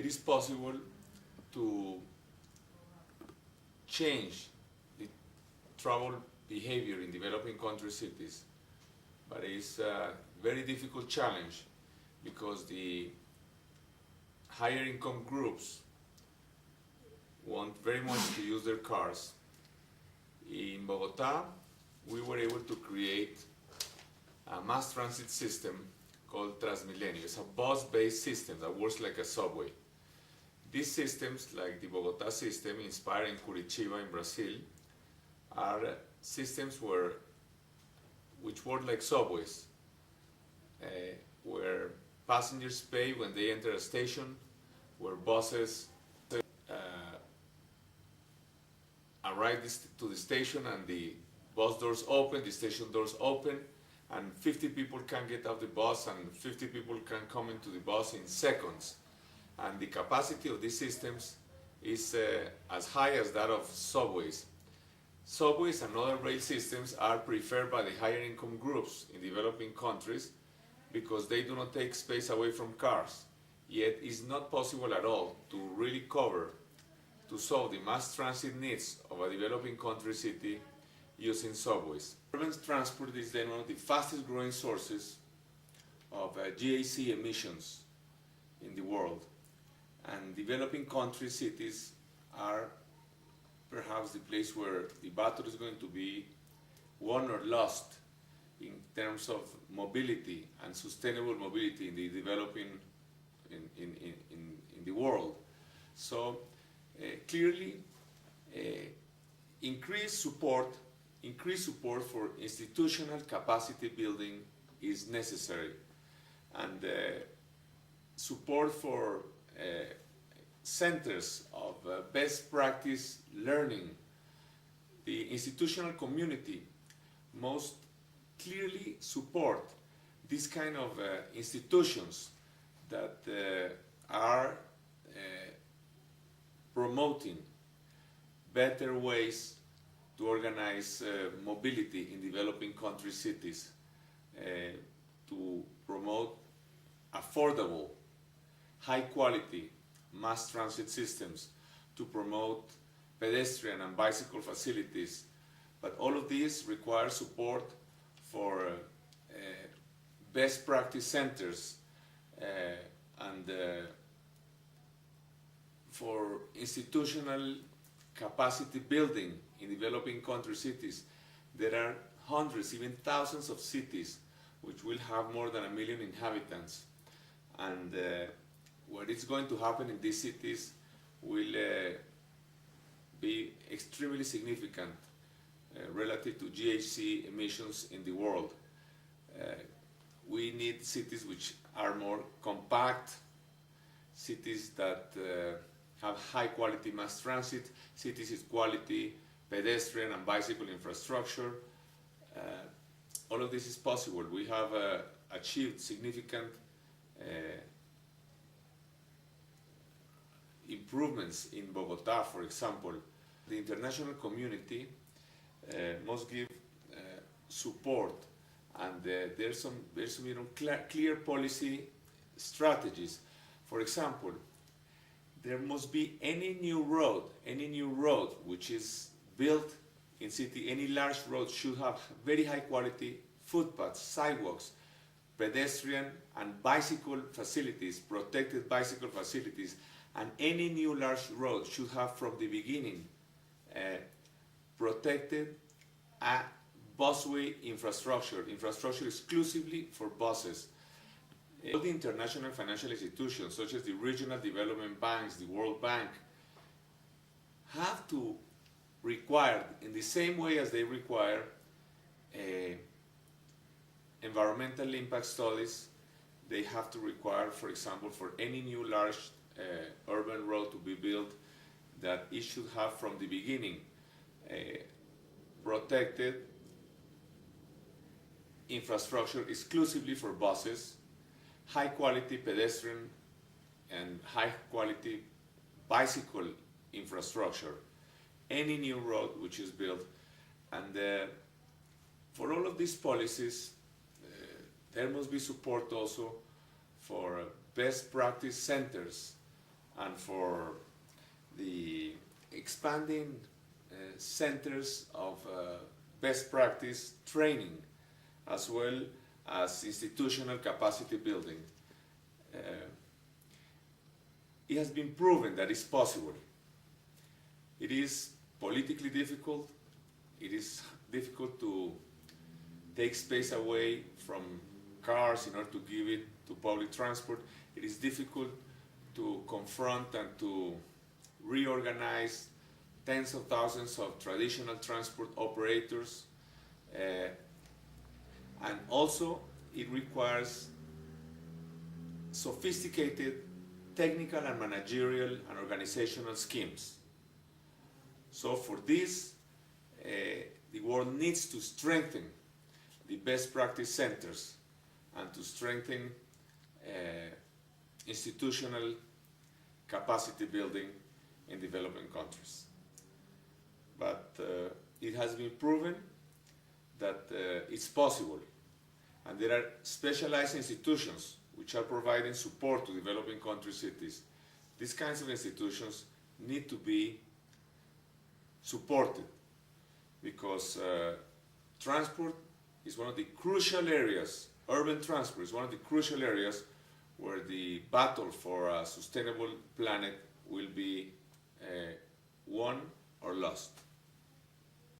it is possible to change the travel behavior in developing country cities, but it's a very difficult challenge because the higher income groups want very much to use their cars. In Bogota, we were able to create a mass transit system called Transmilenio. It's a bus-based system that works like a subway. These systems, like the Bogota system, inspired in Curitiba in Brazil, are systems which work like subways, where passengers pay when they enter a station, where buses arrive to the station and the bus doors open, the station doors open, and 50 people can get off the bus and 50 people can come into the bus in seconds. And the capacity of these systems is as high as that of subways. Subways and other rail systems are preferred by the higher income groups in developing countries because they do not take space away from cars. Yet it's not possible at all to really to solve the mass transit needs of a developing country city using subways. Urban transport is then one of the fastest growing sources of GHG emissions in the world. And developing country cities are perhaps the place where the battle is going to be won or lost in terms of mobility and sustainable mobility in the developing in the world. So clearly increased support for institutional capacity building is necessary, and support for centers of best practice learning. The institutional community most clearly support these kind of institutions that are promoting better ways to organize mobility in developing country cities, to promote affordable, high quality mass transit systems, to promote pedestrian and bicycle facilities. But all of these require support for best practice centers and for institutional capacity building in developing country cities. There are hundreds, even thousands of cities which will have more than 1 million inhabitants, and what is going to happen in these cities will be extremely significant relative to GHG emissions in the world. We need cities which are more compact, cities that have high quality mass transit, cities with quality pedestrian and bicycle infrastructure. All of this is possible. We have achieved significant improvements in Bogota, for example. The international community must give support, and there's some clear policy strategies. For example, there must be any new road which is built in city, any large road should have very high quality footpaths, sidewalks, pedestrian and bicycle facilities, protected bicycle facilities, and any new large road should have from the beginning protected busway infrastructure exclusively for buses. All the international financial institutions, such as the regional development banks, the World Bank, have to require, in the same way as they require environmental impact studies, they have to require, for example, for any new large urban road to be built, that it should have from the beginning protected infrastructure exclusively for buses, high quality pedestrian and high quality bicycle infrastructure, any new road which is built. And for all of these policies, there must be support also for best practice centers and for the expanding centers of best practice training, as well as institutional capacity building. It has been proven that it's possible. It is politically difficult. It is difficult to take space away from cars in order to give it to public transport. It is difficult to confront and to reorganize tens of thousands of traditional transport operators. And also, it requires sophisticated technical and managerial and organizational schemes. So for this, the world needs to strengthen the best practice centers and to strengthen institutional capacity building in developing countries. But it has been proven that it's possible, and there are specialized institutions which are providing support to developing country cities. These kinds of institutions need to be supported because transport is one of the crucial areas, urban transport is one of the crucial areas where the battle for a sustainable planet will be won or lost.